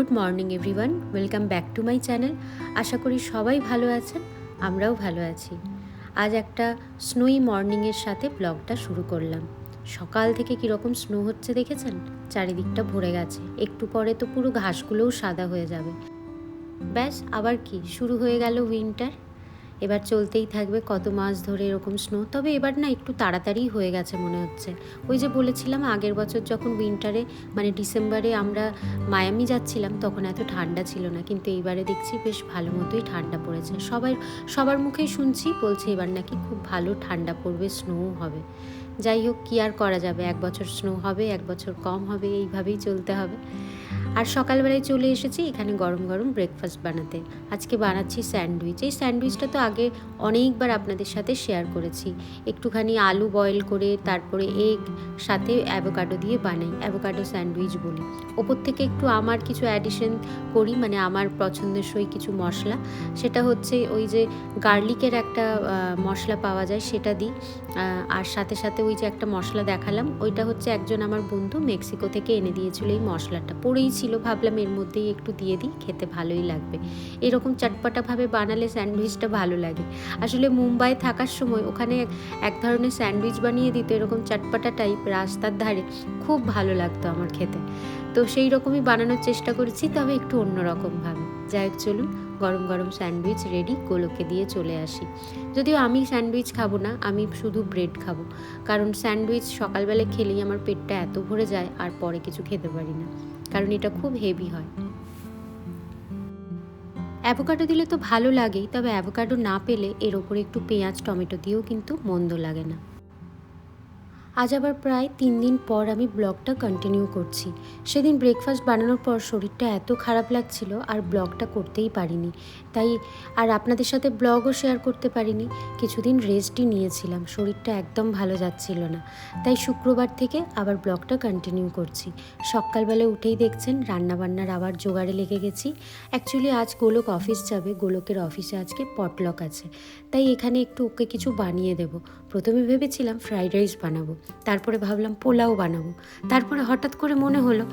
Good morning everyone, welcome back to my channel. আশা করি সবাই ভালো আছেন, আমরাও ভালো আছি। আজ একটা স্নোই মর্নিংয়ের সাথে ব্লগটা শুরু করলাম। সকাল থেকে কীরকম স্নো হচ্ছে দেখেছেন, চারিদিকটা ভরে গেছে। একটু পরে তো পুরো ঘাসগুলোও সাদা হয়ে যাবে। ব্যাস, আবার কি শুরু হয়ে গেল উইন্টার। এবার চলতেই থাকবে কত মাস ধরে এরকম স্নো। তবে এবার না একটু তাড়াতাড়ি হয়ে গেছে মনে হচ্ছে। ওই যে বলেছিলাম আগের বছর যখন উইন্টারে মানে ডিসেম্বরে আমরা মায়ামি যাচ্ছিলাম তখন এত ঠান্ডা ছিল না, কিন্তু এইবারে দেখছি বেশ ভালো মতোই ঠান্ডা পড়েছে। সবার মুখেই শুনছি, বলছে এবার নাকি খুব ভালো ঠান্ডা পড়বে, স্নোও হবে। যাই হোক, কী আর করা যাবে, এক বছর স্নো হবে, এক বছর কম হবে, এইভাবেই চলতে হবে। আর সকালবেলায় চলে এসেছি এখানে গরম গরম ব্রেকফাস্ট বানাতে। আজকে বানাচ্ছি স্যান্ডউইচ। এই স্যান্ডউইচটা তো আগে অনেকবার আপনাদের সাথে শেয়ার করেছি। একটুখানি আলু বয়েল করে তারপরে এগ সাথে অ্যাভোকাডো দিয়ে বানাই, অ্যাভোকাডো স্যান্ডউইচ বলি। ওপর থেকে একটু আমার কিছু অ্যাডিশন করি, মানে আমার পছন্দসই কিছু মশলা। সেটা হচ্ছে ওই যে গার্লিকের একটা মশলা পাওয়া যায়, সেটা দিই। আর সাথে সাথে ওই যে একটা মশলা দেখালাম, ওইটা হচ্ছে একজন আমার বন্ধু মেক্সিকো থেকে এনে দিয়েছিল। এই মশলাটা পড়েই ছিল, ভাবলাম এর মধ্যেই একটু দিয়ে দিই, খেতে ভালোই লাগবে। এরকম চটপটাভাবে বানালে স্যান্ডউইচটা ভালো লাগে। আসলে মুম্বাই থাকার সময় ওখানে এক ধরনের স্যান্ডউইচ বানিয়ে দিত এরকম চটপটা টাইপ, রাস্তার ধারে, খুব ভালো লাগতো আমার খেতে। তো সেই রকমই বানানোর চেষ্টা করেছি, তবে একটু অন্যরকমভাবে। যাই হোক, চলুন গরম গরম স্যান্ডউইচ রেডি, গোলোকে দিয়ে চলে আসি। যদিও আমি স্যান্ডউইচ খাবো না, আমি শুধু ব্রেড খাবো, কারণ স্যান্ডউইচ সকালবেলা খেলেই আমার পেটটা এত ভরে যায় আর পরে কিছু খেতে পারি না, কারণ এটা খুব হেভি হয়। অ্যাভোকাডো দিলে তো ভালো লাগেই, তবে অ্যাভোকাডো না পেলে এর ওপরে একটু পেঁয়াজ টমেটো দিয়েও কিন্তু মন্দ লাগে না। আজ আবার প্রায় 3 দিন পর আমি ব্লগটা কন্টিনিউ করছি। সেদিন ব্রেকফাস্ট বানানোর পর শরীরটা এত খারাপ লাগছিল আর ব্লগটা করতেই পারিনি, তাই আর আপনাদের সাথে ব্লগও শেয়ার করতে পারিনি। কিছুদিন রেস্টই নিয়েছিলাম, শরীরটা একদম ভালো যাচ্ছিল না, তাই শুক্রবার থেকে আবার ব্লগটা কন্টিনিউ করছি। সকালবেলা উঠেই দেখছেন রান্নাবান্নার আবার জোগাড়ে লেগে গেছি। অ্যাকচুয়ালি আজ গোলক অফিস যাবে, গোলকের অফিসে আজকে পটলক আছে, তাই এখানে একটু ওকে কিছু বানিয়ে দেব। প্রথমে ভেবেছিলাম ফ্রাইড রাইস বানাবো, তারপরে ভাবলাম পোলাও বানাবো, তারপরে হঠাৎ করে মনে হলো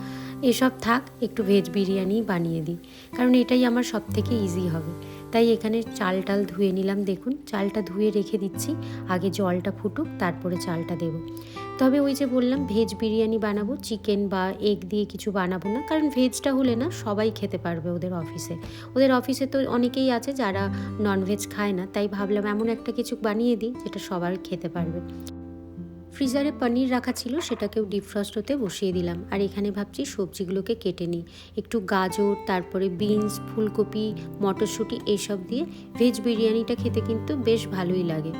এসব থাক, একটু ভেজ বিরিয়ানি বানিয়ে দিই, কারণ এটাই আমার সব থেকে ইজি হবে। তাই এখানে চাল ধুয়ে নিলাম। দেখুন, চালটা ধুয়ে রেখে দিচ্ছি, আগে জলটা ফুটুক তারপরে চালটা দেব। তবে ওই যে বললাম ভেজ বিরিয়ানি বানাবো, চিকেন বা এগ দিয়ে কিছু বানাবো না, কারণ ভেজটা হলে না সবাই খেতে পারবে ওদের অফিসে তো অনেকেই আছে যারা ননভেজ খায় না, তাই ভাবলাম এমন একটা কিছু বানিয়ে দিই যেটা সবাই খেতে পারবে। ফ্রিজারে পনির রাখা ছিল, সেটাকেও ডিফ্রস্ট হতে বসিয়ে দিলাম। আর এখানে ভাবছি সবজিগুলোকে কেটে নিই, একটু গাজর, তারপরে বিনস, ফুলকপি, মটরশুঁটি এইসব দিয়ে ভেজ বিরিয়ানিটা খেতে কিন্তু বেশ ভালোই লাগে।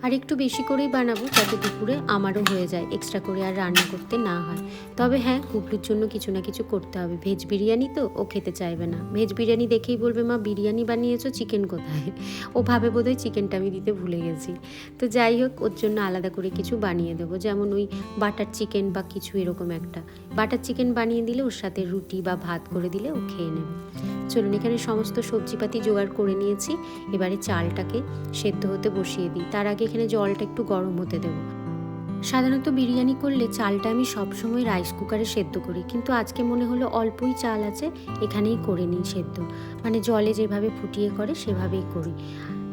আর একটু বেশি করেই বানাবো, যাতে দুপুরে আমারও হয়ে যায়, এক্সট্রা করে আর রান্না করতে না হয়। তবে হ্যাঁ, গুবলুর জন্য কিছু না কিছু করতে হবে, ভেজ বিরিয়ানি তো ও খেতে চাইবে না। ভেজ বিরিয়ানি দেখেই বলবে মা বিরিয়ানি বানিয়েছো, চিকেন কোথায়। ও ভাবে বোধহয় চিকেনটা আমি দিতে ভুলে গেছি। তো যাই হোক, ওর জন্য আলাদা করে কিছু বানিয়ে দেবো, যেমন ওই বাটার চিকেন বা কিছু এরকম একটা বাটার চিকেন বানিয়ে দিলে ওর সাথে রুটি বা ভাত করে দিলে ও খেয়ে নেবে। চলুন, এখানে সমস্ত সবজিপাতি জোগাড় করে নিয়েছি, এবারে চালটাকে সেদ্ধ হতে বসিয়ে দিই। তার আগে এখানে জলটা একটু গরম হতে দেবো। সাধারণত বিরিয়ানি করলে চালটা আমি সবসময় রাইস কুকারে সেদ্ধ করি, কিন্তু আজকে মনে হলো অল্পই চাল আছে, এখানেই করে নিই সেদ্ধ, মানে জলে যেভাবে ফুটিয়ে করে সেভাবেই করি।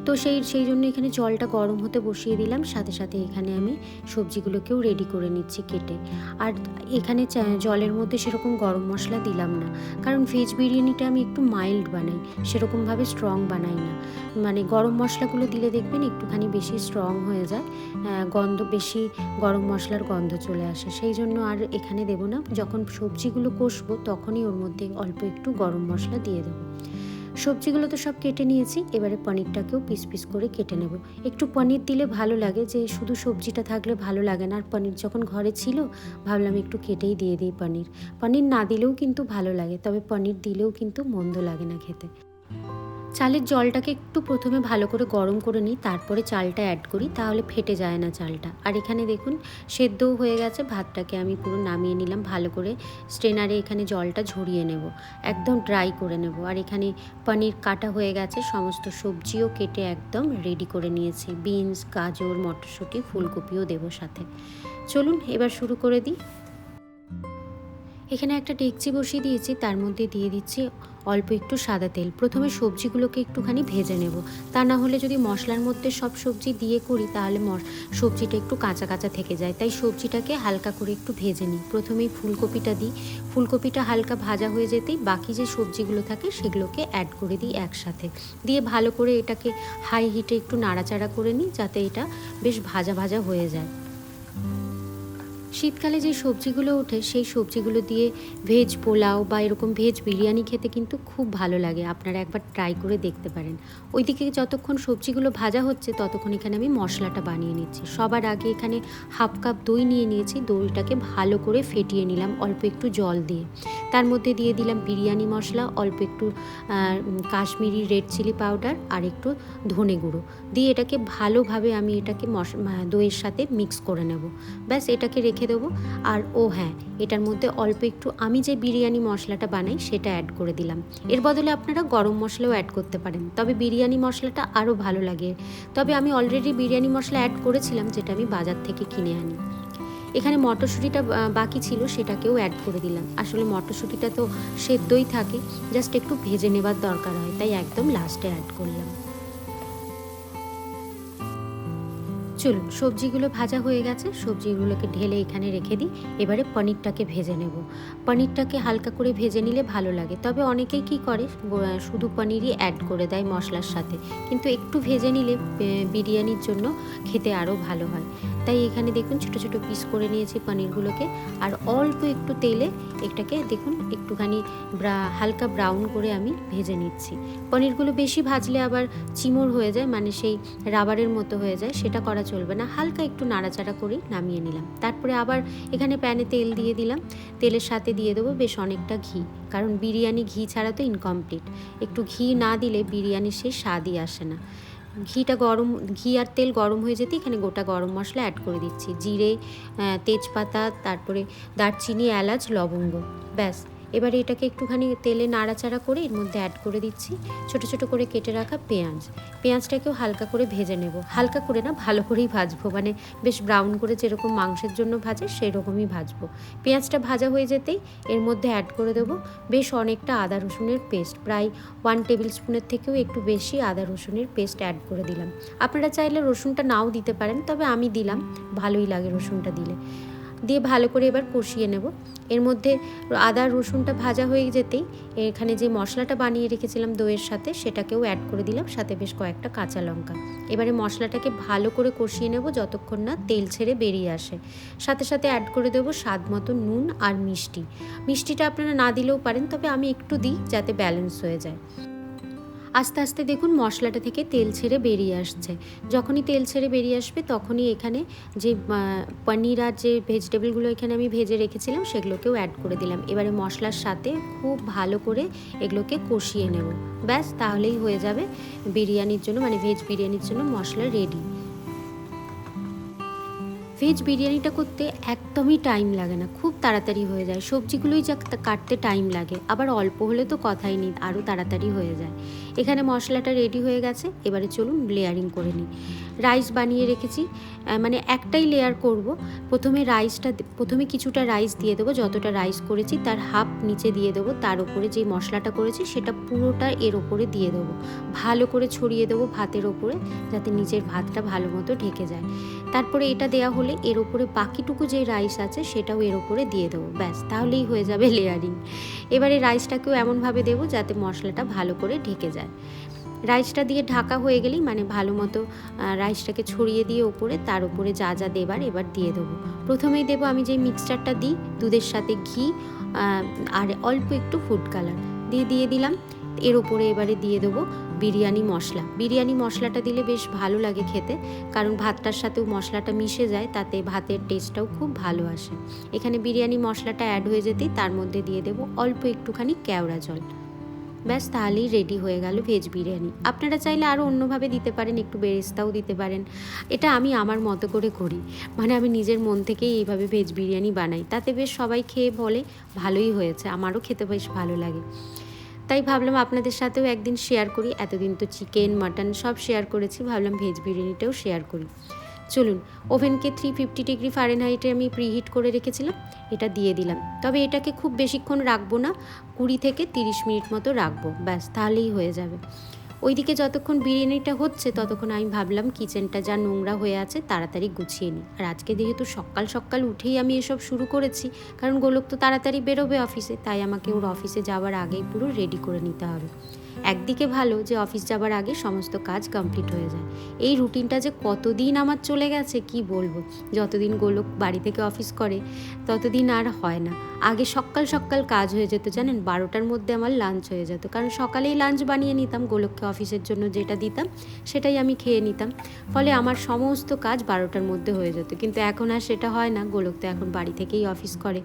তো সেই জন্য এখানে জলটা গরম হতে বসিয়ে দিলাম, সাথে সাথে এখানে আমি সবজিগুলোকেও রেডি করে নিচ্ছি কেটে। আর এখানে জলের মধ্যে সেরকম গরম মশলা দিলাম না, কারণ ভেজ বিরিয়ানিটা আমি একটু মাইল্ড বানাই, সেরকমভাবে স্ট্রং বানাই না। মানে গরম মশলাগুলো দিলে দেখবেন একটুখানি বেশি স্ট্রং হয়ে যায়, গন্ধ বেশি, গরম মশলার গন্ধ চলে আসে, সেই জন্য আর এখানে দেবো না। যখন সবজিগুলো কষবো তখনই ওর মধ্যে অল্প একটু গরম মশলা দিয়ে দেবো। সবজিগুলো তো সব কেটে নিয়েছি, এবারে পনিরটাকেও পিস পিস করে কেটে নেব। একটু পনির দিলে ভালো লাগে, যে শুধু সবজিটা থাকলে ভালো লাগে না। আর পনির যখন ঘরে ছিল ভাবলাম একটু কেটেই দিয়ে দিই পনির না দিলেও কিন্তু ভালো লাগে, তবে পনির দিলেও কিন্তু মন্দ লাগে না খেতে। চালের জলটাকে একটু প্রথমে ভালো করে গরম করে নিই, তারপরে চালটা অ্যাড করি, তাহলে ফেটে যায় না চালটা। আর এখানে দেখুন সেদ্ধও হয়ে গেছে, ভাতটাকে আমি পুরো নামিয়ে নিলাম, ভালো করে স্ট্রেনারে এখানে জলটা ঝরিয়ে নেব, একদম ড্রাই করে নেব। আর এখানে পনির কাটা হয়ে গেছে, সমস্ত সবজিও কেটে একদম রেডি করে নিয়েছি, বিনস, গাজর, মটরশুঁটি, ফুলকপিও দেবো সাথে। চলুন এবার শুরু করে দিই। এখানে একটা ডেকচি বসিয়ে দিয়েছি, তার মধ্যে দিয়ে দিচ্ছি অল্প একটু সাদা তেল। প্রথমে সবজিগুলোকে একটুখানি ভেজে নেব, তা না হলে যদি মশলার মধ্যে সব সবজি দিয়ে করি তাহলে সবজিটা একটু কাঁচা কাঁচা থেকে যায়। তাই সবজিটাকে হালকা করে একটু ভেজে নিই। প্রথমেই ফুলকপিটা দিই, ফুলকপিটা হালকা ভাজা হয়ে যেতেই বাকি যে সবজিগুলো থাকে সেগুলোকে অ্যাড করে দিই একসাথে, দিয়ে ভালো করে এটাকে হাই হিটে একটু নাড়াচাড়া করে নিই যাতে এটা বেশ ভাজা ভাজা হয়ে যায়। শীতকালে যে সবজিগুলো ওঠে সেই সবজিগুলো দিয়ে ভেজ পোলাও বা এরকম ভেজ বিরিয়ানি খেতে কিন্তু খুব ভালো লাগে। আপনারা একবার ট্রাই করে দেখতে পারেন। ওইদিকে যতক্ষণ সবজিগুলো ভাজা হচ্ছে ততক্ষণ এখানে আমি মশলাটা বানিয়ে নিচ্ছি। সবার আগে এখানে হাফ কাপ দই নিয়ে নিয়েছি, দইটাকে ভালো করে ফেটিয়ে নিলাম অল্প একটু জল দিয়ে। তার মধ্যে দিয়ে দিলাম বিরিয়ানি মশলা, অল্প একটু কাশ্মীরি রেড চিলি পাউডার আর একটু ধনে গুঁড়ো দিয়ে এটাকে ভালোভাবে আমি এটাকে দইয়ের সাথে মিক্স করে নেব। ব্যাস এটাকে রেখে দেবো। আর হ্যাঁ, এটার মধ্যে অল্প একটু আমি যে বিরিয়ানি মশলাটা বানাই সেটা অ্যাড করে দিলাম। এর বদলে আপনারা গরম মশলাও অ্যাড করতে পারেন, তবে বিরিয়ানি মশলাটা আরও ভালো লাগে। তবে আমি অলরেডি বিরিয়ানি মশলা অ্যাড করেছিলাম, যেটা আমি বাজার থেকে কিনে আনি। এখানে মটরশুঁটিটা বাকি ছিল, সেটাকেও অ্যাড করে দিলাম। আসলে মটরশুঁটিটা তো সেদ্ধই থাকে, জাস্ট একটু ভেজে নেবার দরকার হয়, তাই একদম লাস্টে অ্যাড করলাম। চলুন, সবজিগুলো ভাজা হয়ে গেছে, সবজিগুলোকে ঢেলে এখানে রেখে দিই। এবারে পনিরটাকে ভেজে নেব। পনিরটাকে হালকা করে ভেজে নিলে ভালো লাগে, তবে অনেকেই কি করে শুধু পনিরই অ্যাড করে দেয় মশলার সাথে, কিন্তু একটু ভেজে নিলে বিরিয়ানির জন্য খেতে আরও ভালো হয়। তাই এখানে দেখুন ছোটো ছোটো পিস করে নিয়েছি পনিরগুলোকে, আর অল্প একটু তেলে এটাকে দেখুন একটুখানি হালকা ব্রাউন করে আমি ভেজে নিচ্ছি। পনিরগুলো বেশি ভাজলে আবার চিমড় হয়ে যায়, মানে সেই রাবারের মতো হয়ে যায়, সেটা করা চলবে না। হালকা একটু নাড়াচাড়া করেই নামিয়ে নিলাম। তারপরে আবার এখানে প্যানে তেল দিয়ে দিলাম, তেলের সাথে দিয়ে দেবো বেশ অনেকটা ঘি, কারণ বিরিয়ানি ঘি ছাড়া তো ইনকমপ্লিট। একটু ঘি না দিলে বিরিয়ানির সেই স্বাদই আসে না। ঘি আর তেল গরম হয়ে যেতে এখানে গোটা গরম মশলা অ্যাড করে দিচ্ছি, জিরে, তেজপাতা, তারপরে দারচিনি, এলাচ, লবঙ্গ। ব্যাস এবারে এটাকে একটুখানি তেলে নাড়াচাড়া করে এর মধ্যে অ্যাড করে দিচ্ছি ছোটো ছোটো করে কেটে রাখা পেঁয়াজটাকেও হালকা করে ভেজে নেব। হালকা করে না, ভালো করেই ভাজবো, মানে বেশ ব্রাউন করে যেরকম মাংসের জন্য ভাজে সেই রকমই ভাজবো। পেঁয়াজটা ভাজা হয়ে যেতেই এর মধ্যে অ্যাড করে দেবো বেশ অনেকটা আদা রসুনের পেস্ট, প্রায় 1 টেবিল স্পুনের থেকেও একটু বেশি আদা রসুনের পেস্ট অ্যাড করে দিলাম। আপনারা চাইলে রসুনটা নাও দিতে পারেন, তবে আমি দিলাম, ভালোই লাগে রসুনটা দিলে। দিয়ে ভালো করে এবার কষিয়ে নেব। এর মধ্যে আদা রসুনটা ভাজা হয়ে যেতেই এখানে যে মশলাটা বানিয়ে রেখেছিলাম দইয়ের সাথে সেটাকেও অ্যাড করে দিলাম, সাথে বেশ কয়েকটা কাঁচা লঙ্কা। এবারে মশলাটাকে ভালো করে কষিয়ে নেব যতক্ষণ না তেল ছেড়ে বেরিয়ে আসে। সাথে সাথে অ্যাড করে দেবো স্বাদ মতো নুন আর মিষ্টিটা আপনারা না দিলেও পারেন, তবে আমি একটু দিই যাতে ব্যালেন্স হয়ে যায়। আস্তে আস্তে দেখুন মশলাটা থেকে তেল ছেড়ে বেরিয়ে আসছে। যখনই তেল ছেড়ে বেরিয়ে আসবে তখনই এখানে যে পনির আর যে ভেজিটেবলগুলো এখানে আমি ভেজে রেখেছিলাম সেগুলোকেও অ্যাড করে দিলাম। এবারে মশলার সাথে খুব ভালো করে এগুলোকে কষিয়ে নেব। ব্যাস তাহলেই হয়ে যাবে বিরিয়ানির জন্য, মানে ভেজ বিরিয়ানির জন্য মশলা রেডি। ভেজ বিরিয়ানিটা করতে একদমই টাইম লাগে না, খুব তাড়াতাড়ি হয়ে যায়। সবজিগুলোই যা কাটতে টাইম লাগে, আবার অল্প হলে তো কথাই নেই, আরও তাড়াতাড়ি হয়ে যায়। এখানে মশলাটা রেডি হয়ে গেছে, এবারে চলুন লেয়ারিং করে নিই। রাইস বানিয়ে রেখেছি, মানে একটাই লেয়ার করব। প্রথমে কিছুটা রাইস দিয়ে দেবো, যতটা রাইস করেছি তার হাফ নিচে দিয়ে দেবো, তার উপরে যে মশলাটা করেছি সেটা পুরোটা এর ওপরে দিয়ে দেবো। ভালো করে ছড়িয়ে দেবো ভাতের ওপরে, যাতে নিচের ভাতটা ভালো মতো ঢেকে যায়। তারপরে এটা দেওয়া হলে এর ওপরে বাকিটুকু যে রাইস আছে সেটাও এর ওপরে দিয়ে দেবো। ব্যাস তাহলেই হয়ে যাবে লেয়ারিং। এবারে রাইসটাকেও এমনভাবে দেবো যাতে মশলাটা ভালো করে ঢেকে যায়। রাইসটা দিয়ে ঢাকা হয়ে গেলেই, মানে ভালো মতো রাইসটাকে ছড়িয়ে দিয়ে ওপরে, তার উপরে যা যা দেবার এবার দিয়ে দেবো। প্রথমেই দেবো আমি যে মিক্সচারটা দিই দুধের সাথে ঘি আর অল্প একটু ফুড কালার দিয়ে দিলাম। এর ওপরে এবারে দিয়ে দেবো বিরিয়ানি মশলাটা দিলে বেশ ভালো লাগে খেতে, কারণ ভাতটার সাথেও মশলাটা মিশে যায়, তাতে ভাতের টেস্টটাও খুব ভালো আসে। এখানে বিরিয়ানি মশলাটা অ্যাড হয়ে যেতেই তার মধ্যে দিয়ে দেবো অল্প একটুখানি কেওড়া জল। ব্যাস তাহলেই রেডি হয়ে গেল ভেজ বিরিয়ানি। আপনারা চাইলে আরও অন্যভাবে দিতে পারেন, একটু বেরেস্তাও দিতে পারেন। এটা আমি আমার মতো করে করি, মানে আমি নিজের মন থেকেই এইভাবে ভেজ বিরিয়ানি বানাই, তাতে বেশ সবাই খেয়ে বলে ভালোই হয়েছে, আমারও খেতে বেশ ভালো লাগে। তাই ভাবলাম আপনাদের সাথেও একদিন শেয়ার করি। এতদিন তো চিকেন মাটন সব শেয়ার করেছি, ভাবলাম ভেজ বিরিয়ানিটাও শেয়ার করি। চলুন, ওভেনকে 350 ফারেনহাইটে আমি প্রিহিট করে রেখেছিলাম, এটা দিয়ে দিলাম। তবে এটাকে খুব বেশিক্ষণ রাখবো না, 20 থেকে 30 মিনিট মতো রাখবো, ব্যাস তাহলেই হয়ে যাবে। ওইদিকে যতক্ষণ বিরিয়ানিটা হচ্ছে ততক্ষণ আমি ভাবলাম কিচেনটা যা নোংরা হয়ে আছে তাড়াতাড়ি গুছিয়ে নিই। আর আজকে যেহেতু সকাল সকাল উঠেই আমি এসব শুরু করেছি, কারণ গোলক তো তাড়াতাড়ি বেরোবে অফিসে, তাই আমাকে ওর অফিসে যাওয়ার আগেই পুরো রেডি করে নিতে হবে। একদিকে ভালো যে অফিস যাবার আগে সমস্ত কাজ কমপ্লিট হয়ে যায়। এই রুটিনটা যে কতদিন আমার চলে গেছে কি বলবো, যতদিন গোলক বাড়ি থেকে অফিস করে ততদিন আর হয় না। আগে সকাল সকাল কাজ হয়ে যেত জানেন, 12টার মধ্যে আমার লাঞ্চ হয়ে যেত, কারণ সকালেই লাঞ্চ বানিয়ে নিতাম, গোলককে অফিসের জন্য যেটা দিতাম সেটাই আমি খেয়ে নিতাম, ফলে আমার সমস্ত কাজ 12টার মধ্যে হয়ে যেত। কিন্তু এখন আর সেটা হয় না, গোলক তো এখন বাড়ি থেকেই অফিস করে।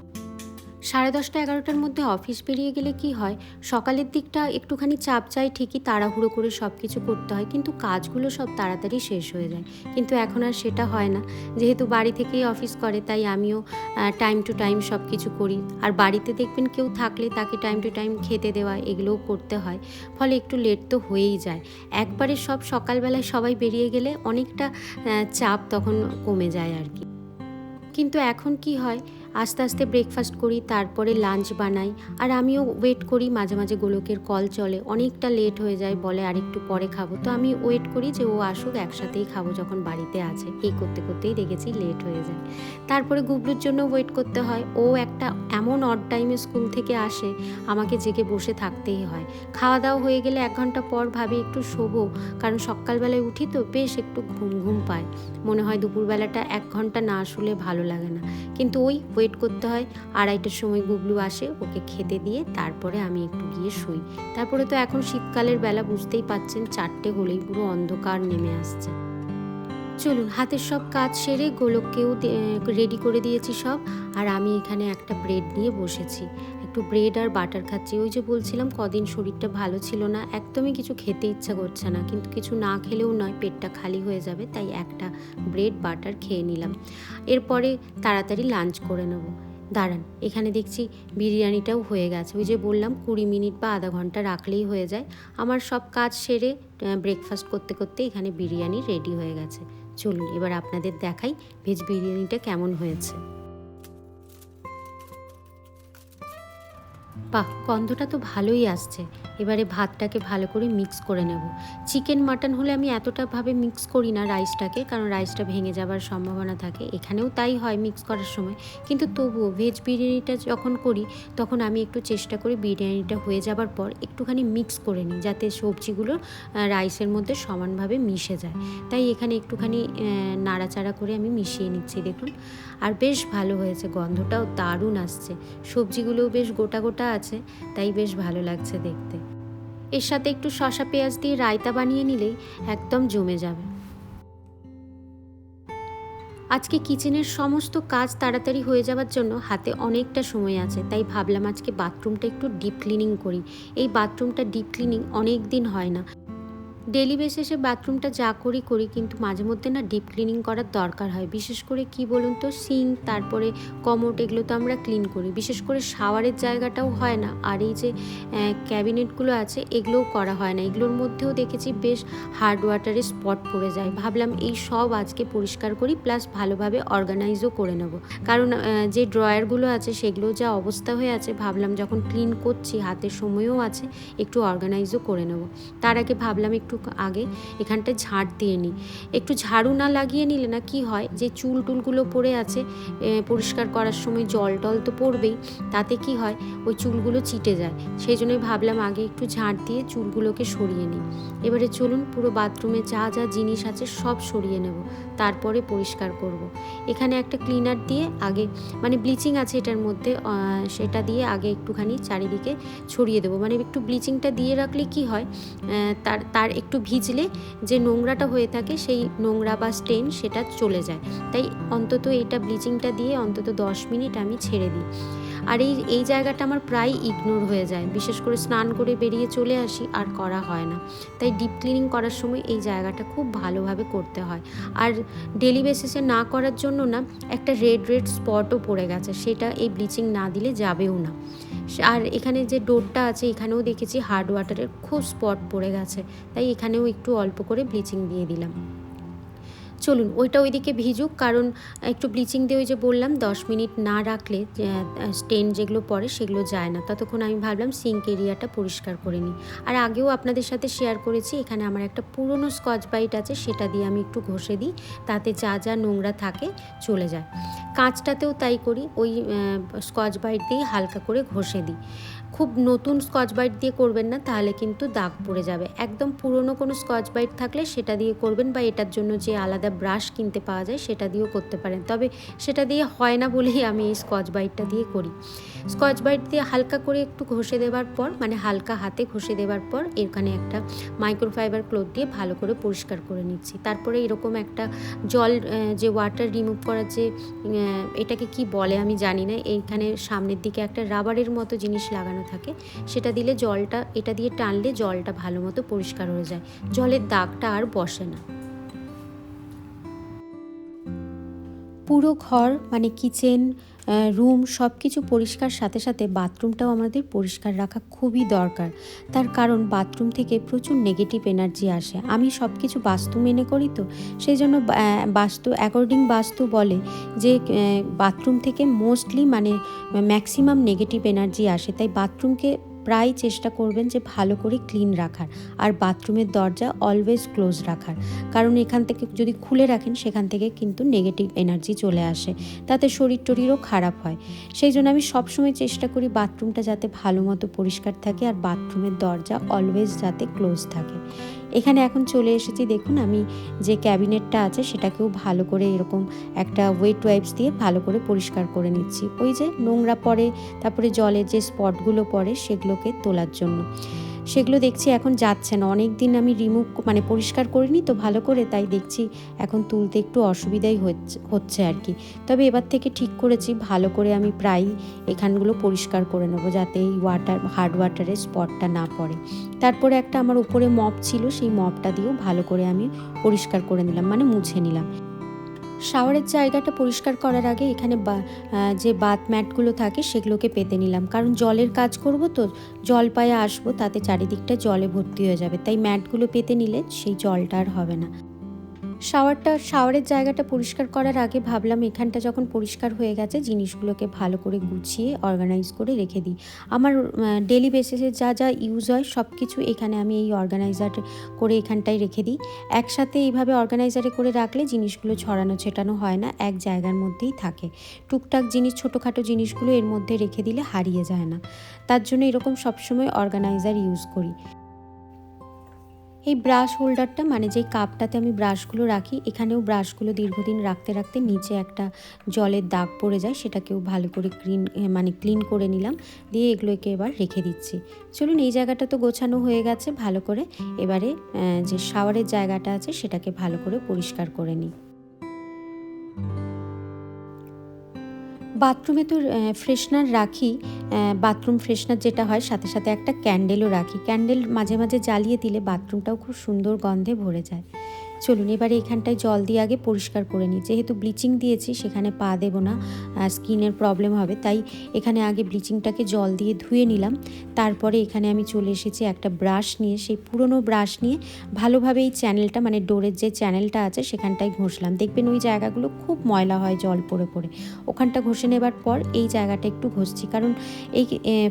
10:30 11টার মধ্যে অফিস বেরিয়ে গেলে কি হয়, সকালের দিকটা একটুখানি চাপ যায় ঠিকই, তাড়াহুড়ো করে সব কিছু করতে হয়, কিন্তু কাজগুলো সব তাড়াতাড়ি শেষ হয়ে যায়। কিন্তু এখন আর সেটা হয় না, যেহেতু বাড়ি থেকেই অফিস করে তাই আমিও টাইম টু টাইম সব কিছু করি। আর বাড়িতে দেখবেন কেউ থাকলে তাকে টাইম টু টাইম খেতে দেওয়া এগুলোও করতে হয়, ফলে একটু লেট তো হয়েই যায়। একবারে সব সকালবেলায় সবাই বেরিয়ে গেলে অনেকটা চাপ তখন কমে যায় আর কি। কিন্তু এখন কি হয়, আস্তে আস্তে ব্রেকফাস্ট করি, তারপরে লাঞ্চ বানাই, আর আমিও ওয়েট করি। মাঝে মাঝে গোলকের কল চলে, অনেকটা লেট হয়ে যায়, বলে আর একটু পরে খাবো, তো আমি ওয়েট করি যে ও আসুক, একসাথেই খাবো যখন বাড়িতে আছে। এই করতে করতেই দেখেছি লেট হয়ে যায়। তারপরে গুবলুর জন্য ওয়েট করতে হয়, ও একটা এমন অড টাইমে স্কুল থেকে আসে, আমাকে জেগে বসে থাকতেই হয়। খাওয়া দাওয়া হয়ে গেলে 1 ঘন্টা পর ভাবি একটু শোবো, কারণ সকালবেলায় উঠি তো বেশ একটু ঘুম ঘুম পায়, মনে হয় দুপুরবেলাটা 1 ঘন্টা না শুলে ভালো লাগে না। কিন্তু ওয়েট করতে হয়। 2:30টার সময় গুবলু আসে, ওকে খেতে দিয়ে তারপরে আমি একটু গিয়ে শুই। তারপরে তো এখন শীতকালের বেলা, বুঝতেই পাচ্ছেন 4টে হলেই পুরো অন্ধকার নেমে আসছে। চলুন, হাতের সব কাজ সেরে গোলককেও রেডি করে দিয়েছি সব, আর আমি এখানে একটা ব্রেড নিয়ে বসেছি, একটু ব্রেড আর বাটার খাচ্ছি। ওই যে বলছিলাম কদিন শরীরটা ভালো ছিল না, একদমই কিছু খেতে ইচ্ছা করছে না, কিন্তু কিছু না খেলেও নয়, পেটটা খালি হয়ে যাবে, তাই একটা ব্রেড বাটার খেয়ে নিলাম। এরপরে তাড়াতাড়ি লাঞ্চ করে নেব। দাঁড়ান, এখানে দেখছি বিরিয়ানিটাও হয়ে গেছে। ওই যে বললাম 20 মিনিট বা আধা ঘন্টা রাখলেই হয়ে যায়। আমার সব কাজ সেরে ব্রেকফাস্ট করতে করতে এখানে বিরিয়ানি রেডি হয়ে গেছে। চলুন এবার আপনাদের দেখাই ভেজ বিরিয়ানিটা কেমন হয়েছে। বাহ, গন্ধটা তো ভালোই আসছে। এবারে ভাতটাকে ভালো করে মিক্স করে নেব। চিকেন মাটন হলে আমি এতটাভাবে মিক্স করি না রাইসটাকে, কারণ রাইসটা ভেঙে যাবার সম্ভাবনা থাকে, এখানেও তাই হয় মিক্স করার সময়। কিন্তু তবুও ভেজ বিরিয়ানিটা যখন করি তখন আমি একটু চেষ্টা করি বিরিয়ানিটা হয়ে যাবার পর একটুখানি মিক্স করে নিই, যাতে সবজিগুলো রাইসের মধ্যে সমানভাবে মিশে যায়। তাই এখানে একটুখানি নাড়াচাড়া করে আমি মিশিয়ে নিচ্ছি, দেখুন। আর বেশ ভালো হয়েছে, গন্ধটাও দারুণ আসছে, সবজিগুলোও বেশ গোটা গোটা আছে, তাই বেশ ভালো লাগছে দেখতে। এর সাথে একটু শসা পেঁয়াজ দিয়ে রায়তা বানিয়ে নিলেই একদম জমে যাবে। আজকে কিচেনের সমস্ত কাজ তাড়াতাড়ি হয়ে যাওয়ার জন্য হাতে অনেকটা সময় আছে, তাই ভাবলাম আজকে বাথরুমটা একটু ডিপ ক্লিনিং করি। এই বাথরুমটা ডিপ ক্লিনিং অনেক দিন হয় না। ডেলি বেসিসে বাথরুমটা যা করি কিন্তু মাঝে মধ্যে না ডিপ ক্লিনিং করার দরকার হয়। বিশেষ করে কি বলুন তো, সিঙ্ক, তারপরে কমোড, এগুলো তো আমরা ক্লিন করি। বিশেষ করে শাওয়ারের জায়গাটাও হয় না, আর এই যে ক্যাবিনেটগুলো আছে এগুলোও করা হয় না। এগুলোর মধ্যেও দেখেছি বেশ হার্ড ওয়াটারের স্পট পড়ে যায়। ভাবলাম এই সব আজকে পরিষ্কার করি, প্লাস ভালোভাবে অর্গানাইজও করে নেব, কারণ যে ড্রয়ারগুলো আছে সেগুলো যা অবস্থা হয়ে আছে, ভাবলাম যখন ক্লিন করছি হাতে সময়ও আছে, একটু অর্গানাইজও করে নেব। তার আগে ভাবলাম একটু আগে এখানটায় ঝাড় দিয়ে নিই। একটু ঝাড়ু না লাগিয়ে নিলে না কি হয়, যে চুল টুলগুলো পড়ে আছে, পরিষ্কার করার সময় জল টল তো পড়বেই, তাতে কি হয় ওই চুলগুলো চিটে যায়। সেই জন্যই ভাবলাম আগে একটু ঝাড় দিয়ে চুলগুলোকে সরিয়ে নিই। এবারে চলুন পুরো বাথরুমে যা যা জিনিস আছে সব সরিয়ে নেব, তারপরে পরিষ্কার করব। এখানে একটা ক্লিনার দিয়ে আগে, মানে ব্লিচিং আছে এটার মধ্যে, সেটা দিয়ে আগে একটুখানি চারিদিকে ছড়িয়ে দেবো। মানে একটু ব্লিচিংটা দিয়ে রাখলে কি হয়, তার একটু ভিজলে যে নোংরাটা হয়ে থাকে সেই নোংরা বা স্টেন সেটা চলে যায়। তাই অন্তত এটা ব্লিচিংটা দিয়ে অন্তত 10 মিনিট আমি ছেড়ে দিই। আর এই জায়গাটা আমার প্রায় ইগনোর হয়ে যায়, বিশেষ করে স্নান করে বেরিয়ে চলে আসি আর করা হয় না। তাই ডিপ ক্লিনিং করার সময় এই জায়গাটা খুব ভালোভাবে করতে হয়। আর ডেলি বেসিসে না করার জন্য না একটা রেড স্পটও পড়ে গেছে, সেটা এই ব্লিচিং না দিলে যাবেও না। আর এখানে যে ডোরটা আছে এখানেও দেখেছি হার্ড ওয়াটারের খুব স্পট পড়ে গেছে, তাই এখানেও একটু অল্প করে ব্লিচিং দিয়ে দিলাম। চলুন ওইটা ওইদিকে ভিজুক, কারণ একটু ব্লিচিং দিয়ে ওই যে বললাম 10 মিনিট না রাখলে স্টেন যেগুলো পড়ে সেগুলো যায় না। ততক্ষণ আমি ভাবলাম সিঙ্ক এরিয়াটা পরিষ্কার করে নিই। আর আগেও আপনাদের সাথে শেয়ার করেছি, এখানে আমার একটা পুরনো স্কচ ব্রাইট আছে, সেটা দিয়ে আমি একটু ঘষে দিই, তাতে যা যা নোংরা থাকে চলে যায়। কাঁচটাতেও তাই করি, ওই স্কচ ব্রাইট দিয়ে হালকা করে ঘষে দিই। খুব নতুন স্কচ ব্রাইট দিয়ে করবেন না, তাহলে কিন্তু দাগ পড়ে যাবে। একদম পুরনো কোনো স্কচ ব্রাইট থাকলে সেটা দিয়ে করবেন, বা এটার জন্য যে আলাদা ব্রাশ কিনতে পাওয়া যায় সেটা দিয়েও করতে পারেন। তবে সেটা দিয়ে হয় না বলেই আমি এই স্কচ ব্রাইটটা দিয়ে করি। স্কচ ব্রাইট দিয়ে হালকা করে একটু ঘষে দেওয়ার পর, মানে হালকা হাতে ঘষে দেওয়ার পর, এখানে একটা মাইক্রোফাইবার ক্লথ দিয়ে ভালো করে পরিষ্কার করে নিচ্ছি। তারপরে এরকম একটা জল, যে ওয়াটার রিমুভ করার যে এটাকে কি বলে আমি জানি না, এইখানে সামনের দিকে একটা রাবারের মতো জিনিস লাগানো থাকে, সেটা দিলে জলটা, এটা দিয়ে টানলে জলটা ভালো মতো পরিষ্কার হয়ে যায়, জলের দাগটা আর বসে না। পুরো ঘর মানে কিচেন, রুম সব কিছু পরিষ্কার, সাথে সাথে বাথরুমটাও আমাদের পরিষ্কার রাখা খুবই দরকার। তার কারণ বাথরুম থেকে প্রচুর নেগেটিভ এনার্জি আসে। আমি সব কিছু বাস্তু মেনে করি, তো সেই জন্য বাস্তু বলে যে বাথরুম থেকে মোস্টলি মানে ম্যাক্সিমাম নেগেটিভ এনার্জি আসে। তাই বাথরুমকে প্রায় চেষ্টা করবেন যে ভালো করে ক্লিন রাখার, আর বাথরুমের দরজা অলওয়েজ ক্লোজ রাখার, কারণ এখান থেকে যদি খুলে রাখেন সেখান থেকে কিন্তু নেগেটিভ এনার্জি চলে আসে, তাতে শরীর টরীরও খারাপ হয়। সেই জন্য আমি সবসময় চেষ্টা করি বাথরুমটা যাতে ভালো মতো পরিষ্কার থাকে, আর বাথরুমের দরজা অলওয়েজ যাতে ক্লোজ থাকে। এখানে এখন চলে এসেছি, দেখুন আমি যে ক্যাবিনেটটা আছে সেটাকেও ভালো করে এরকম একটা ওয়েট ওয়াইপস দিয়ে ভালো করে পরিষ্কার করে নিচ্ছি। ওই যে নোংরা পড়ে, তারপরে জলের যে স্পটগুলো পড়ে সেগুলোকে তোলার জন্য। সেগুলো দেখছি এখন যাচ্ছে না, অনেক দিন আমি মানে পরিষ্কার করিনি তো ভালো করে, তাই দেখছি এখন তুলতে একটু অসুবিধাই হচ্ছে আর কি। তবে এবার থেকে ঠিক করেছি ভালো করে আমি প্রায়ই এখানগুলো পরিষ্কার করে নেবো, যাতে এই হার্ড ওয়াটারের স্পটটা না পড়ে। তারপরে একটা আমার উপরে মপ ছিল, সেই মপটা দিয়েও ভালো করে আমি পরিষ্কার করে নিলাম, মানে মুছে নিলাম। শাওয়ারের জায়গাটা পরিষ্কার করার আগে এখানে যে বাথ ম্যাটগুলো থাকে সেগুলোকে পেতে নিলাম, কারণ জলের কাজ করব তো, জল পায়ে আসবো, তাতে চারিদিকটা জলে ভর্তি হয়ে যাবে, তাই ম্যাটগুলো পেতে নিলে সেই জলটা আর হবে না। শাওয়ারের জায়গাটা পরিষ্কার করার আগে ভাবলাম এখানটা যখন পরিষ্কার হয়ে গেছে জিনিসগুলোকে ভালো করে গুছিয়ে অর্গানাইজ করে রেখে দিই। আমার ডেলি বেসিসে যা যা ইউজ হয় সব কিছু এখানে আমি এই অর্গানাইজার করে এখানটায় রেখে দিই। একসাথে এইভাবে অর্গানাইজারে করে রাখলে জিনিসগুলো ছড়ানো ছেটানো হয় না, এক জায়গার মধ্যেই থাকে। টুকটাক জিনিস, ছোটোখাটো জিনিসগুলো এর মধ্যে রেখে দিলে হারিয়ে যায় না, তার জন্য এরকম সবসময় অর্গানাইজার ইউজ করি। এই ব্রাশ হোল্ডারটা, মানে যেই কাপটাতে আমি ব্রাশগুলো রাখি, এখানেও ব্রাশগুলো দীর্ঘদিন রাখতে রাখতে নিচে একটা জলের দাগ পড়ে যায়, সেটাকেও ভালো করে ক্লিন করে নিলাম, দিয়ে এগুলোকে এবার রেখে দিচ্ছি। চলুন, এই জায়গাটা তো গোছানো হয়ে গেছে ভালো করে, এবারে যে শাওয়ারের জায়গাটা আছে সেটাকে ভালো করে পরিষ্কার করে নিই। বাথরুমে তো ফ্রেশনার রাখি, বাথরুম ফ্রেশনার যেটা হয়, সাথে সাথে একটা ক্যান্ডেলও রাখি। ক্যান্ডেল মাঝে মাঝে জ্বালিয়ে দিলে বাথরুমটাও খুব সুন্দর গন্ধে ভরে যায়। চলুন এবারে এখানটায় জল দিয়ে আগে পরিষ্কার করে নিই। যেহেতু ব্লিচিং দিয়েছি সেখানে পা দেবো না, স্কিনের প্রবলেম হবে, তাই এখানে আগে ব্লিচিংটাকে জল দিয়ে ধুয়ে নিলাম। তারপরে এখানে আমি চলে এসেছি একটা ব্রাশ নিয়ে, সেই পুরনো ব্রাশ নিয়ে ভালোভাবে এই চ্যানেলটা, মানে ডোরের যে চ্যানেলটা আছে সেখানটায় ঘষলাম। দেখবেন ওই জায়গাগুলো খুব ময়লা হয় জল পড়ে পড়ে, ওখানটা ঘষে নেবার পর এই জায়গাটা একটু ঘষছি, কারণ এই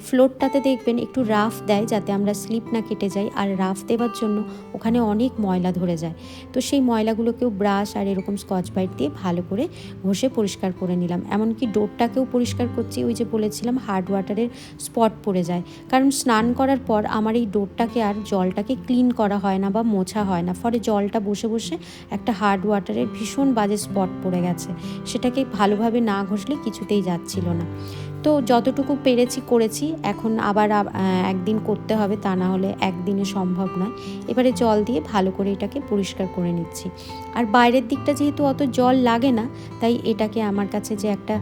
ফ্লোরটাতে দেখবেন একটু রাফ দেয় যাতে আমরা স্লিপ না কেটে যাই, আর রাফ দেওয়ার জন্য ওখানে অনেক ময়লা ধরে যায়। তো সেই ময়লাগুলোকেও ব্রাশ আর এরকম স্কচ ব্রাইট দিয়ে ভালো করে ঘষে পরিষ্কার করে নিলাম। এমনকি ডোরটাকেও পরিষ্কার করছি, ওই যে বলেছিলাম হার্ড ওয়াটারের স্পট পড়ে যায়, কারণ স্নান করার পর আমার এই ডোরটাকে আর জলটাকে ক্লিন করা হয় না বা মোছা হয় না, ফলে জলটা বসে বসে একটা হার্ড ওয়াটারের ভীষণ বাজে স্পট পড়ে গেছে, সেটাকে ভালোভাবে না ঘষলে কিছুতেই যাচ্ছিল না। তো যতটুকু পেরেছি করেছি, এখন আবার একদিন করতে হবে, তা না হলে একদিনে সম্ভব নয়। এবারে জল দিয়ে ভালো করে এটাকে পরিষ্কার করে নিচ্ছি। আর বাইরের দিকটা যেহেতু অত জল লাগে না, তাই এটাকে আমার কাছে যে একটা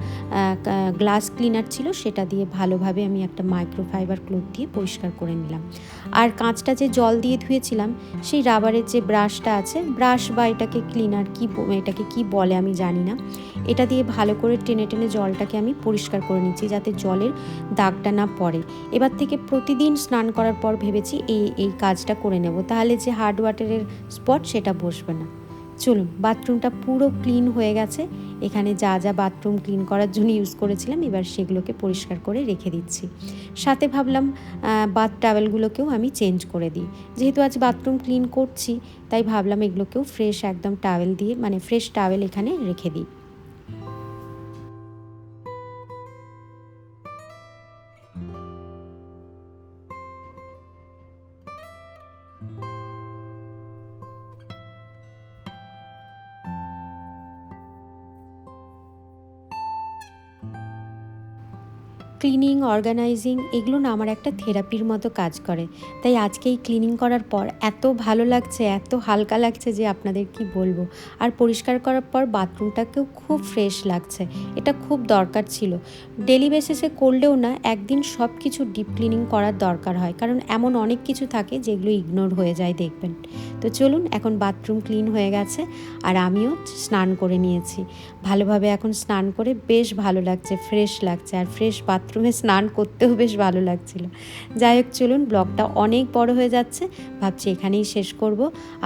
গ্লাস ক্লিনার ছিল সেটা দিয়ে ভালোভাবে আমি একটা মাইক্রোফাইবার ক্লথ দিয়ে পরিষ্কার করে নিলাম। আর কাঁচটা যে জল দিয়ে ধুয়েছিলাম, সেই রাবারের যে ব্রাশটা আছে, ব্রাশ বা এটাকে ক্লিনার এটাকে কি বলে আমি জানি না, এটা দিয়ে ভালো করে টেনে টেনে জলটাকে আমি পরিষ্কার করে নিচ্ছি, যাতে জলের দাগটা না পড়ে। এবার থেকে প্রতিদিন স্নান করার পর ভেবেছি এই কাজটা করে নেব, তাহলে যে হার্ড ওয়াটারের স্পট সেটা বসবে না। চলুন, বাথরুমটা পুরো ক্লিন হয়ে গেছে। এখানে যা যা বাথরুম ক্লিন করার জন্য ইউজ করেছিলাম এবার সেগুলোকে পরিষ্কার করে রেখে দিচ্ছি। সাথে ভাবলাম বাথ টাওয়েলগুলোকেও আমি চেঞ্জ করে দিই। যেহেতু আজ বাথরুম ক্লিন করছি তাই ভাবলাম এগুলোকেও ফ্রেশ একদম টাওয়েল দিয়ে ফ্রেশ টাওয়েল এখানে রেখে দিই। ক্লিনিং, অর্গানাইজিং এগুলো না আমার একটা থেরাপির মতো কাজ করে। তাই আজকে এই ক্লিনিং করার পর এত ভালো লাগছে, এত হালকা লাগছে যে আপনাদের কি বলবো। আর পরিষ্কার করার পর বাথরুমটাকেও খুব ফ্রেশ লাগছে। এটা খুব দরকার ছিল। ডেলি বেসিসে করলেও না একদিন সব কিছু ডিপ ক্লিনিং করার দরকার হয়, কারণ এমন অনেক কিছু থাকে যেগুলো ইগনোর হয়ে যায় দেখবেন। তো চলুন, এখন বাথরুম ক্লিন হয়ে গেছে আর আমিও স্নান করে নিয়েছি। ভালোভাবে এখন স্নান করে বেশ ভালো লাগছে, ফ্রেশ লাগছে। আর ফ্রেশ বাথরুমে স্নান করতেও বেশ ভালো লাগছিল। যাই হোক, চলুন, ব্লগটা অনেক বড় হয়ে যাচ্ছে, ভাবছি এখানেই শেষ করব।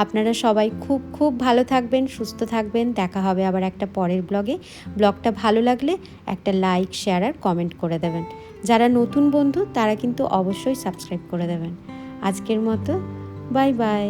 আপনারা সবাই খুব খুব ভালো থাকবেন, সুস্থ থাকবেন। দেখা হবে আবার একটা পরের ব্লগে। ব্লগটা ভালো লাগলে একটা লাইক, শেয়ার আর কমেন্ট করে দেবেন। যারা নতুন বন্ধু তারা কিন্তু অবশ্যই সাবস্ক্রাইব করে দেবেন। আজকের মতো বাই বাই।